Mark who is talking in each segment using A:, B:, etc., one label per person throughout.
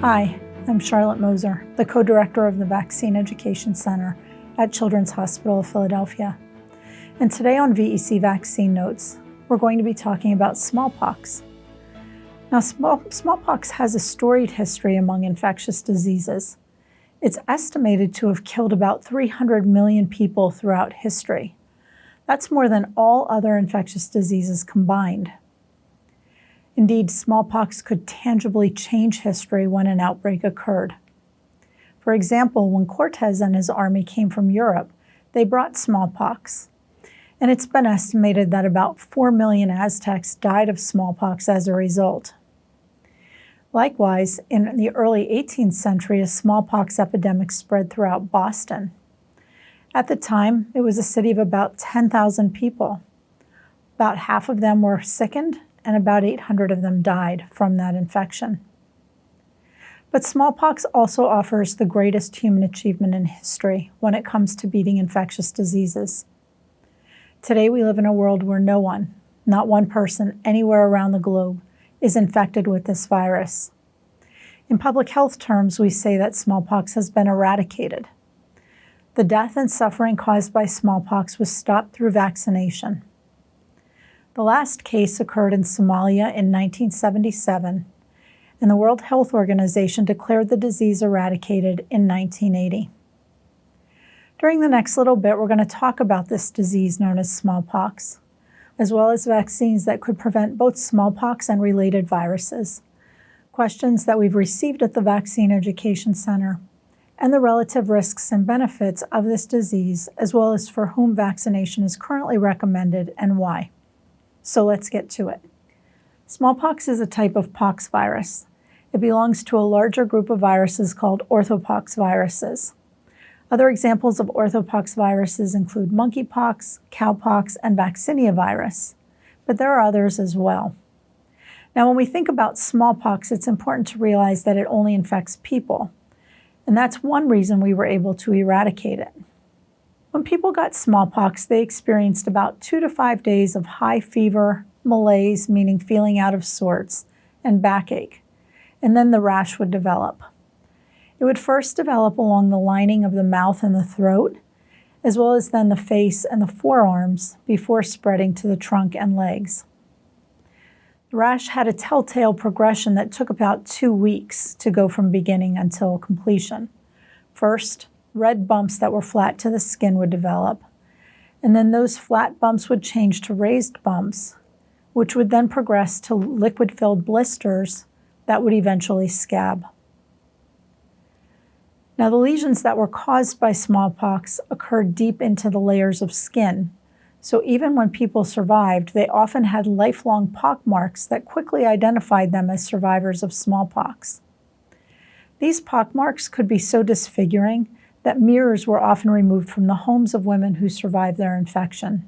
A: Hi, I'm Charlotte Moser, the co-director of the Vaccine Education Center at Children's Hospital of Philadelphia. And today on VEC Vaccine Notes, we're going to be talking about smallpox. Now, smallpox has a storied history among infectious diseases. It's estimated to have killed about 300 million people throughout history. That's more than all other infectious diseases combined. Indeed, smallpox could tangibly change history when an outbreak occurred. For example, when Cortez and his army came from Europe, they brought smallpox. And it's been estimated that about 4 million Aztecs died of smallpox as a result. Likewise, in the early 18th century, a smallpox epidemic spread throughout Boston. At the time, it was a city of about 10,000 people. About half of them were sickened, and about 800 of them died from that infection. But smallpox also offers the greatest human achievement in history when it comes to beating infectious diseases. Today, we live in a world where no one, not one person anywhere around the globe, is infected with this virus. In public health terms, we say that smallpox has been eradicated. The death and suffering caused by smallpox was stopped through vaccination. The last case occurred in Somalia in 1977, and the World Health Organization declared the disease eradicated in 1980. During the next little bit, we're going to talk about this disease known as smallpox, as well as vaccines that could prevent both smallpox and related viruses, questions that we've received at the Vaccine Education Center, and the relative risks and benefits of this disease, as well as for whom vaccination is currently recommended and why. So let's get to it. Smallpox is a type of pox virus. It belongs to a larger group of viruses called orthopox viruses. Other examples of orthopox viruses include monkeypox, cowpox, and vaccinia virus, but there are others as well. Now, when we think about smallpox, it's important to realize that it only infects people, and that's one reason we were able to eradicate it. When people got smallpox, they experienced about 2 to 5 days of high fever, malaise, meaning feeling out of sorts, and backache, and then the rash would develop. It would first develop along the lining of the mouth and the throat, as well as then the face and the forearms before spreading to the trunk and legs. The rash had a telltale progression that took about 2 weeks to go from beginning until completion. First, red bumps that were flat to the skin would develop, and then those flat bumps would change to raised bumps, which would then progress to liquid-filled blisters that would eventually scab. Now, the lesions that were caused by smallpox occurred deep into the layers of skin, so even when people survived, they often had lifelong pock marks that quickly identified them as survivors of smallpox. These pock marks could be so disfiguring that mirrors were often removed from the homes of women who survived their infection.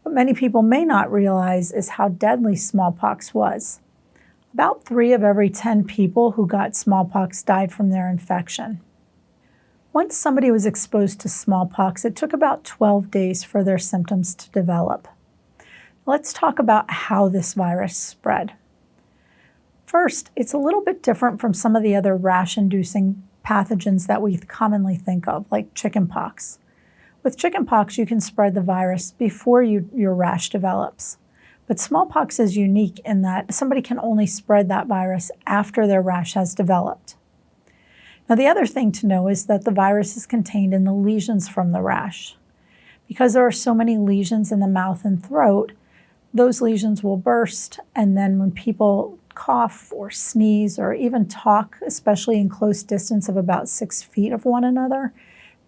A: What many people may not realize is how deadly smallpox was. About 3 of every 10 people who got smallpox died from their infection. Once somebody was exposed to smallpox, it took about 12 days for their symptoms to develop. Let's talk about how this virus spread. First, it's a little bit different from some of the other rash-inducing pathogens that we commonly think of, like chickenpox. With chickenpox, you can spread the virus before your rash develops. But smallpox is unique in that somebody can only spread that virus after their rash has developed. Now, the other thing to know is that the virus is contained in the lesions from the rash. Because there are so many lesions in the mouth and throat, those lesions will burst, and then when people cough or sneeze or even talk, especially in close distance of about 6 feet of one another,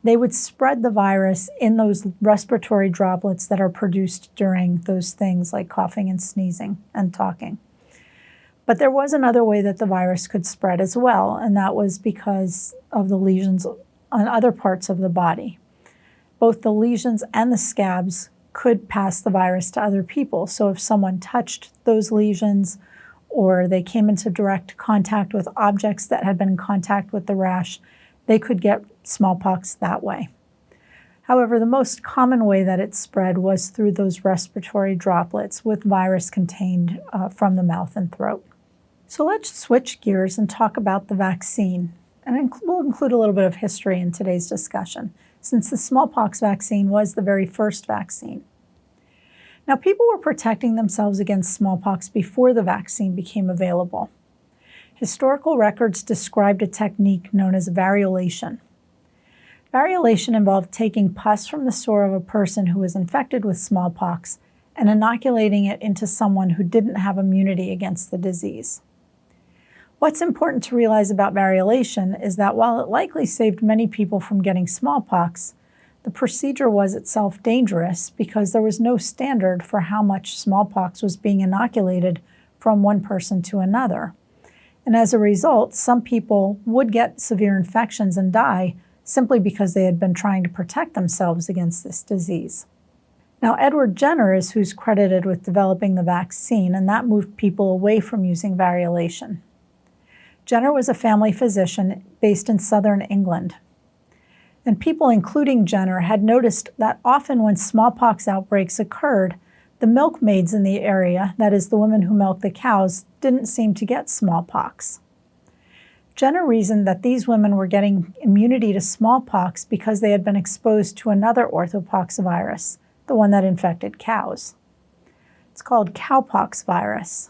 A: they would spread the virus in those respiratory droplets that are produced during those things like coughing and sneezing and talking. But there was another way that the virus could spread as well, and that was because of the lesions on other parts of the body. Both the lesions and the scabs could pass the virus to other people. So if someone touched those lesions or they came into direct contact with objects that had been in contact with the rash, they could get smallpox that way. However, the most common way that it spread was through those respiratory droplets with virus contained from the mouth and throat. So let's switch gears and talk about the vaccine. And we'll include a little bit of history in today's discussion, since the smallpox vaccine was the very first vaccine. Now, people were protecting themselves against smallpox before the vaccine became available. Historical records described a technique known as variolation. Variolation involved taking pus from the sore of a person who was infected with smallpox and inoculating it into someone who didn't have immunity against the disease. What's important to realize about variolation is that while it likely saved many people from getting smallpox, the procedure was itself dangerous because there was no standard for how much smallpox was being inoculated from one person to another. And as a result, some people would get severe infections and die simply because they had been trying to protect themselves against this disease. Now, Edward Jenner is who's credited with developing the vaccine, and that moved people away from using variolation. Jenner was a family physician based in southern England. And people, including Jenner, had noticed that often when smallpox outbreaks occurred, the milkmaids in the area, that is, the women who milked the cows, didn't seem to get smallpox. Jenner reasoned that these women were getting immunity to smallpox because they had been exposed to another orthopox virus, the one that infected cows. It's called cowpox virus,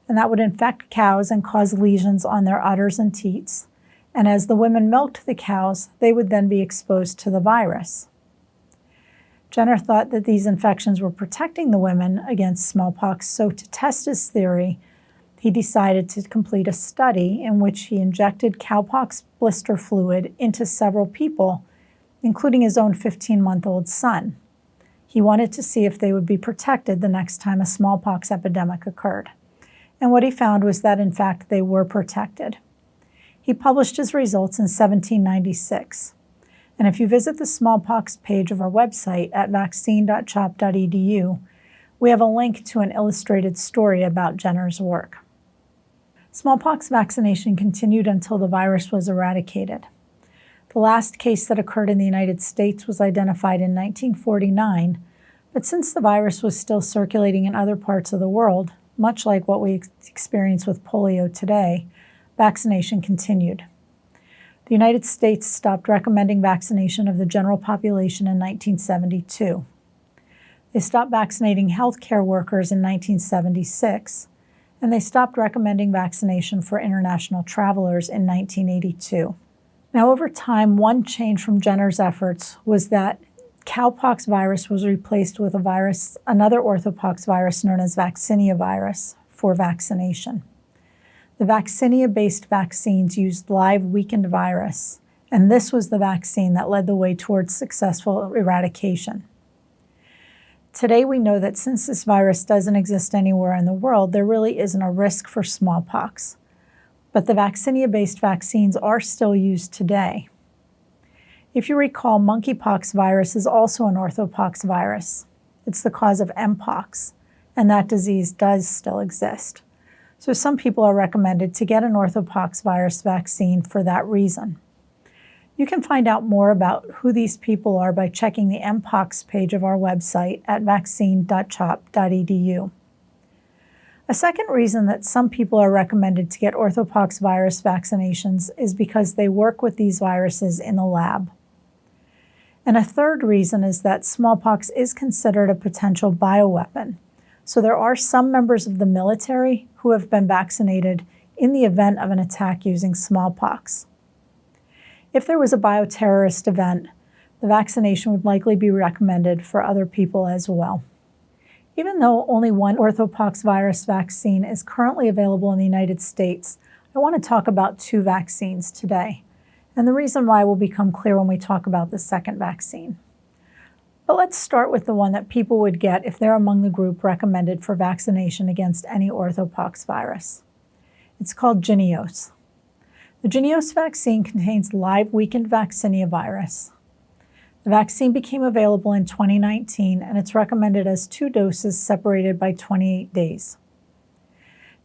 A: and that would infect cows and cause lesions on their udders and teats. And as the women milked the cows, they would then be exposed to the virus. Jenner thought that these infections were protecting the women against smallpox, so to test his theory, he decided to complete a study in which he injected cowpox blister fluid into several people, including his own 15-month-old son. He wanted to see if they would be protected the next time a smallpox epidemic occurred. And what he found was that, in fact, they were protected. He published his results in 1796. And if you visit the smallpox page of our website at vaccine.chop.edu, we have a link to an illustrated story about Jenner's work. Smallpox vaccination continued until the virus was eradicated. The last case that occurred in the United States was identified in 1949, but since the virus was still circulating in other parts of the world, much like what we experience with polio today, vaccination continued. The United States stopped recommending vaccination of the general population in 1972. They stopped vaccinating healthcare workers in 1976, and they stopped recommending vaccination for international travelers in 1982. Now, over time, one change from Jenner's efforts was that cowpox virus was replaced with another orthopox virus known as vaccinia virus for vaccination. The vaccinia-based vaccines used live weakened virus, and this was the vaccine that led the way towards successful eradication. Today, we know that since this virus doesn't exist anywhere in the world, there really isn't a risk for smallpox. But the vaccinia-based vaccines are still used today. If you recall, monkeypox virus is also an orthopox virus. It's the cause of mpox, and that disease does still exist. So some people are recommended to get an orthopox virus vaccine for that reason. You can find out more about who these people are by checking the mpox page of our website at vaccine.chop.edu. A second reason that some people are recommended to get orthopox virus vaccinations is because they work with these viruses in the lab. And a third reason is that smallpox is considered a potential bioweapon. So there are some members of the military who have been vaccinated in the event of an attack using smallpox. If there was a bioterrorist event, the vaccination would likely be recommended for other people as well. Even though only one orthopox virus vaccine is currently available in the United States, I want to talk about two vaccines today. And the reason why will become clear when we talk about the second vaccine. But let's start with the one that people would get if they're among the group recommended for vaccination against any orthopox virus. It's called JYNNEOS. The JYNNEOS vaccine contains live weakened vaccinia virus. The vaccine became available in 2019, and it's recommended as 2 doses separated by 28 days.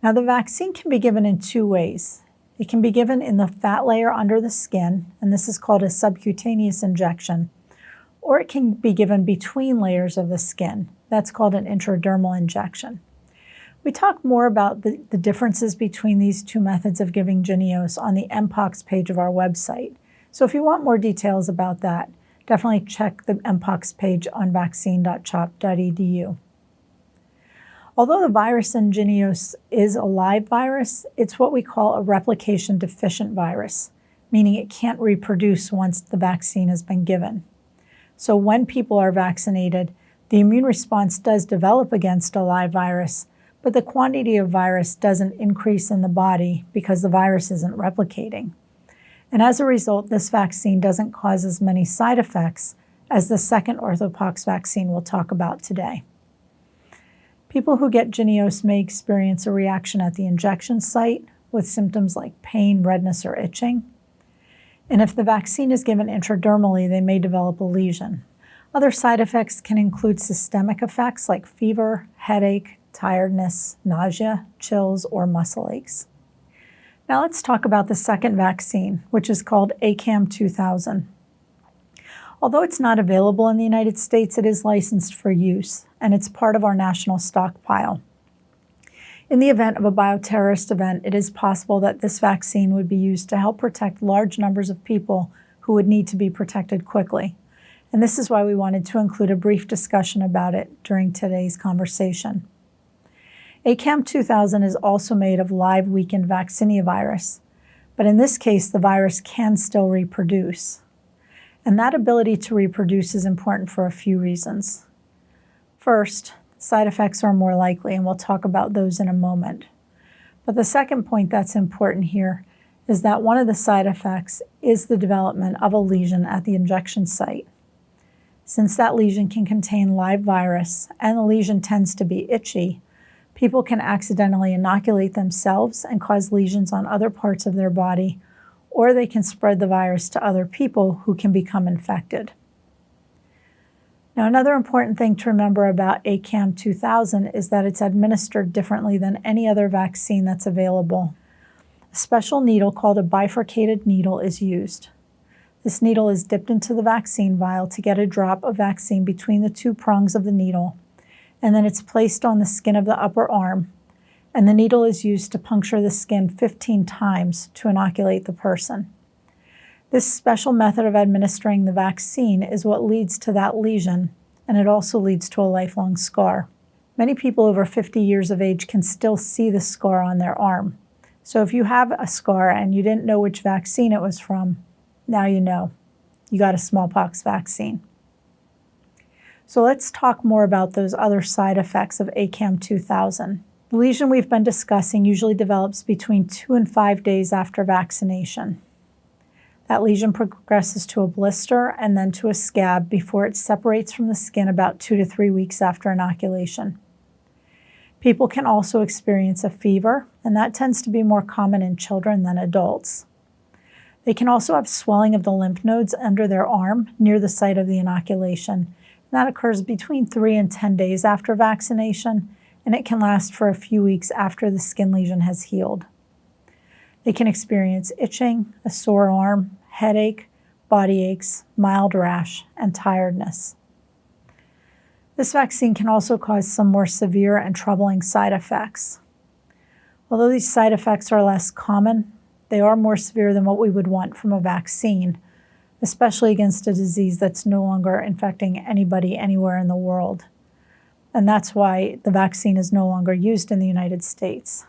A: Now, the vaccine can be given in 2 ways. It can be given in the fat layer under the skin, and this is called a subcutaneous injection, or it can be given between layers of the skin. That's called an intradermal injection. We talk more about the differences between these two methods of giving Jynneos on the Mpox page of our website. So if you want more details about that, definitely check the Mpox page on vaccine.chop.edu. Although the virus in Jynneos is a live virus, it's what we call a replication deficient virus, meaning it can't reproduce once the vaccine has been given. So when people are vaccinated, the immune response does develop against a live virus, but the quantity of virus doesn't increase in the body because the virus isn't replicating. And as a result, this vaccine doesn't cause as many side effects as the second orthopox vaccine we'll talk about today. People who get Jynneos may experience a reaction at the injection site with symptoms like pain, redness, or itching. And if the vaccine is given intradermally, they may develop a lesion. Other side effects can include systemic effects like fever, headache, tiredness, nausea, chills, or muscle aches. Now let's talk about the second vaccine, which is called ACAM 2000. Although it's not available in the United States, it is licensed for use, and it's part of our national stockpile. In the event of a bioterrorist event, it is possible that this vaccine would be used to help protect large numbers of people who would need to be protected quickly. And this is why we wanted to include a brief discussion about it during today's conversation. ACAM 2000 is also made of live weakened vaccinia virus, but in this case, the virus can still reproduce. And that ability to reproduce is important for a few reasons. First, side effects are more likely, and we'll talk about those in a moment. But the second point that's important here is that one of the side effects is the development of a lesion at the injection site. Since that lesion can contain live virus and the lesion tends to be itchy, people can accidentally inoculate themselves and cause lesions on other parts of their body, or they can spread the virus to other people who can become infected. Now, another important thing to remember about ACAM 2000 is that it's administered differently than any other vaccine that's available. A special needle called a bifurcated needle is used. This needle is dipped into the vaccine vial to get a drop of vaccine between the two prongs of the needle, and then it's placed on the skin of the upper arm, and the needle is used to puncture the skin 15 times to inoculate the person. This special method of administering the vaccine is what leads to that lesion, and it also leads to a lifelong scar. Many people over 50 years of age can still see the scar on their arm. So if you have a scar and you didn't know which vaccine it was from, now you know. You got a smallpox vaccine. So let's talk more about those other side effects of ACAM 2000. The lesion we've been discussing usually develops between 2 and 5 days after vaccination. That lesion progresses to a blister and then to a scab before it separates from the skin about 2 to 3 weeks after inoculation. People can also experience a fever, and that tends to be more common in children than adults. They can also have swelling of the lymph nodes under their arm near the site of the inoculation. That occurs between 3 and 10 days after vaccination, and it can last for a few weeks after the skin lesion has healed. They can experience itching, a sore arm, headache, body aches, mild rash, and tiredness. This vaccine can also cause some more severe and troubling side effects. Although these side effects are less common, they are more severe than what we would want from a vaccine, especially against a disease that's no longer infecting anybody anywhere in the world. And that's why the vaccine is no longer used in the United States.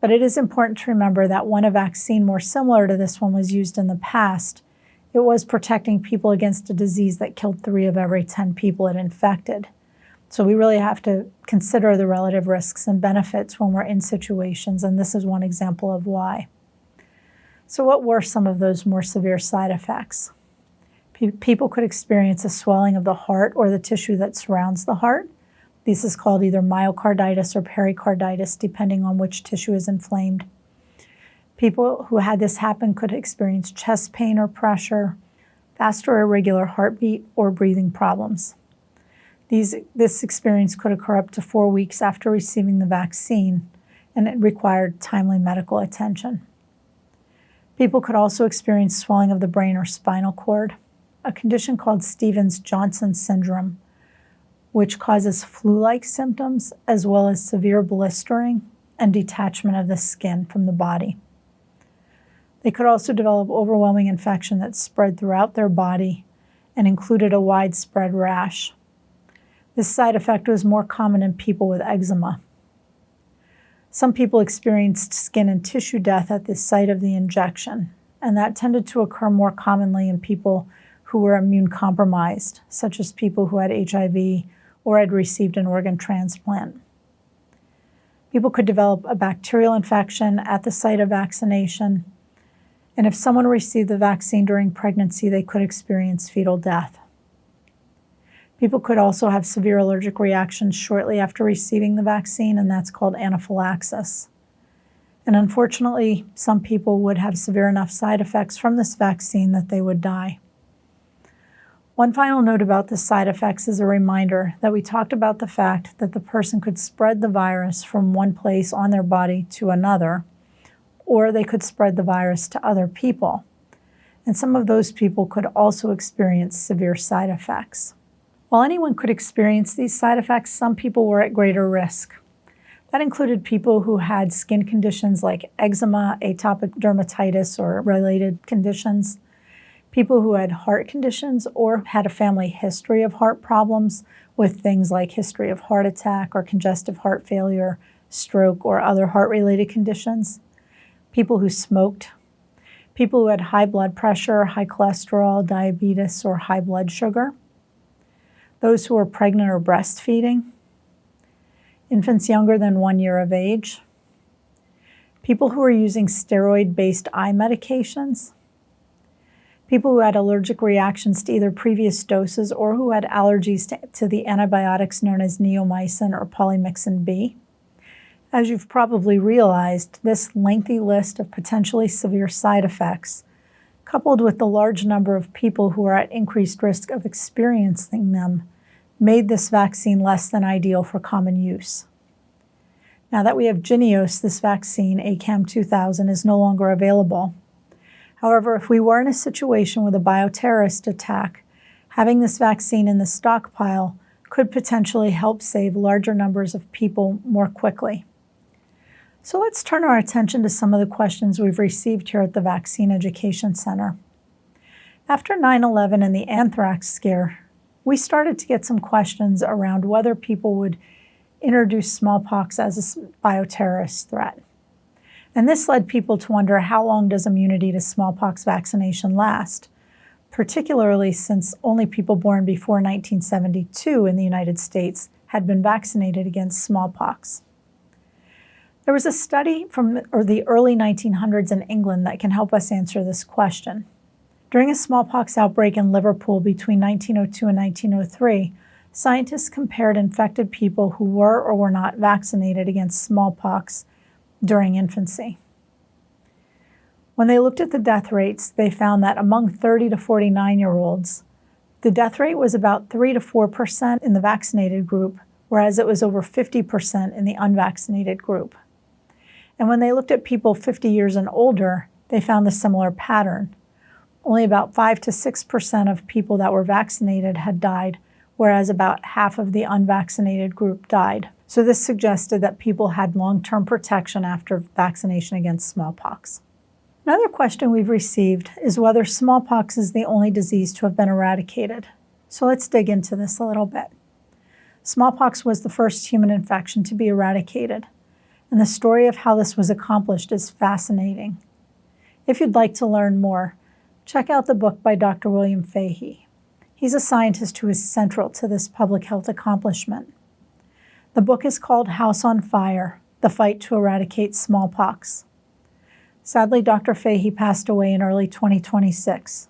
A: But it is important to remember that when a vaccine more similar to this one was used in the past, it was protecting people against a disease that killed 3 of every 10 people it infected. So we really have to consider the relative risks and benefits when we're in situations, and this is one example of why. So what were some of those more severe side effects? People could experience a swelling of the heart or the tissue that surrounds the heart. This is called either myocarditis or pericarditis, depending on which tissue is inflamed. People who had this happen could experience chest pain or pressure, fast or irregular heartbeat, or breathing problems. This experience could occur up to 4 weeks after receiving the vaccine, and it required timely medical attention. People could also experience swelling of the brain or spinal cord, a condition called Stevens-Johnson syndrome, which causes flu-like symptoms as well as severe blistering and detachment of the skin from the body. They could also develop overwhelming infection that spread throughout their body and included a widespread rash. This side effect was more common in people with eczema. Some people experienced skin and tissue death at the site of the injection, and that tended to occur more commonly in people who were immune compromised, such as people who had HIV or had received an organ transplant. People could develop a bacterial infection at the site of vaccination, and if someone received the vaccine during pregnancy, they could experience fetal death. People could also have severe allergic reactions shortly after receiving the vaccine, and that's called anaphylaxis. And unfortunately, some people would have severe enough side effects from this vaccine that they would die. One final note about the side effects is a reminder that we talked about the fact that the person could spread the virus from one place on their body to another, or they could spread the virus to other people. And some of those people could also experience severe side effects. While anyone could experience these side effects, some people were at greater risk. That included people who had skin conditions like eczema, atopic dermatitis, or related conditions, people who had heart conditions or had a family history of heart problems with things like history of heart attack or congestive heart failure, stroke, or other heart-related conditions, people who smoked, people who had high blood pressure, high cholesterol, diabetes, or high blood sugar, those who were pregnant or breastfeeding, infants younger than 1 year of age, people who were using steroid-based eye medications, people who had allergic reactions to either previous doses or who had allergies to the antibiotics known as neomycin or polymyxin B. As you've probably realized, this lengthy list of potentially severe side effects, coupled with the large number of people who are at increased risk of experiencing them, made this vaccine less than ideal for common use. Now that we have Jynneos, this vaccine, ACAM 2000, is no longer available. However, if we were in a situation with a bioterrorist attack, having this vaccine in the stockpile could potentially help save larger numbers of people more quickly. So let's turn our attention to some of the questions we've received here at the Vaccine Education Center. After 9/11 and the anthrax scare, we started to get some questions around whether people would introduce smallpox as a bioterrorist threat. And this led people to wonder, how long does immunity to smallpox vaccination last, particularly since only people born before 1972 in the United States had been vaccinated against smallpox. There was a study from the early 1900s in England that can help us answer this question. During a smallpox outbreak in Liverpool between 1902 and 1903, scientists compared infected people who were or were not vaccinated against smallpox during infancy. When they looked at the death rates, they found that among 30 to 49-year-olds, the death rate was about 3 to 4% in the vaccinated group, whereas it was over 50% in the unvaccinated group. And when they looked at people 50 years and older, they found a similar pattern. Only about 5 to 6% of people that were vaccinated had died, whereas about half of the unvaccinated group died. So this suggested that people had long-term protection after vaccination against smallpox. Another question we've received is whether smallpox is the only disease to have been eradicated. So let's dig into this a little bit. Smallpox was the first human infection to be eradicated, and the story of how this was accomplished is fascinating. If you'd like to learn more, check out the book by Dr. William Fahey. He's a scientist who is central to this public health accomplishment. The book is called House on Fire: The Fight to Eradicate Smallpox. Sadly, Dr. Fahey passed away in early 2026,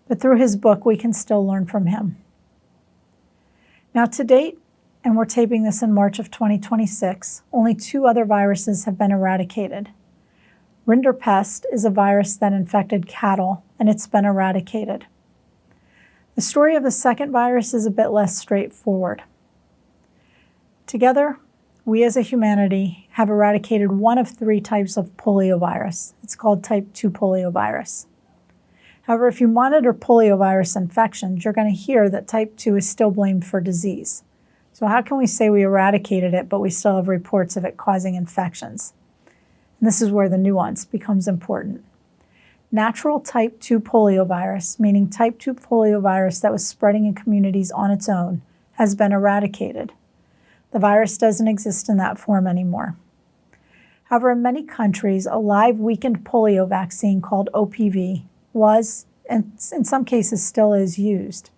A: but through his book, we can still learn from him. Now, to date, and we're taping this in March of 2026, only 2 other viruses have been eradicated. Rinderpest is a virus that infected cattle, and it's been eradicated. The story of the second virus is a bit less straightforward. Together, we as a humanity have eradicated one of 3 types of poliovirus. It's called type 2 poliovirus. However, if you monitor poliovirus infections, you're going to hear that type 2 is still blamed for disease. So how can we say we eradicated it, but we still have reports of it causing infections? And this is where the nuance becomes important. Natural type 2 poliovirus, meaning type 2 poliovirus that was spreading in communities on its own, has been eradicated. The virus doesn't exist in that form anymore. However, in many countries, a live weakened polio vaccine called OPV was, and in some cases still is, used.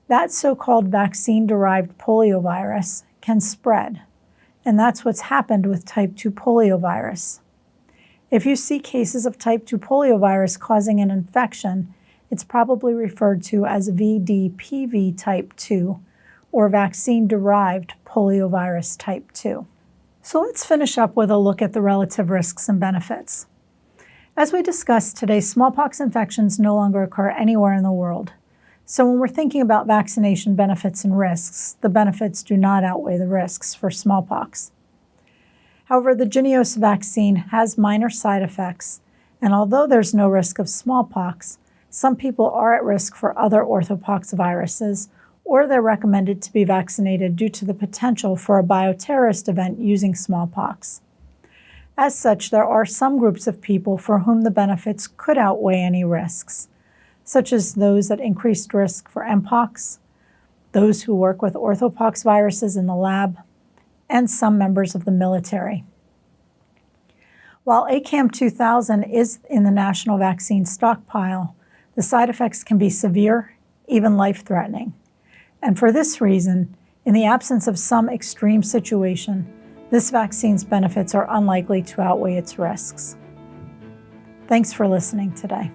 A: That so-called vaccine-derived poliovirus can spread, and that's what's happened with type 2 poliovirus. If you see cases of type 2 poliovirus causing an infection, it's probably referred to as VDPV type 2 or vaccine-derived poliovirus type 2. So let's finish up with a look at the relative risks and benefits. As we discussed today, smallpox infections no longer occur anywhere in the world. So when we're thinking about vaccination benefits and risks, the benefits do not outweigh the risks for smallpox. However, the JYNNEOS vaccine has minor side effects, and although there's no risk of smallpox, some people are at risk for other orthopox viruses, or they're recommended to be vaccinated due to the potential for a bioterrorist event using smallpox. As such, there are some groups of people for whom the benefits could outweigh any risks, such as those at increased risk for Mpox, those who work with orthopox viruses in the lab, and some members of the military. While ACAM 2000 is in the national vaccine stockpile, the side effects can be severe, even life-threatening. And for this reason, in the absence of some extreme situation, this vaccine's benefits are unlikely to outweigh its risks. Thanks for listening today.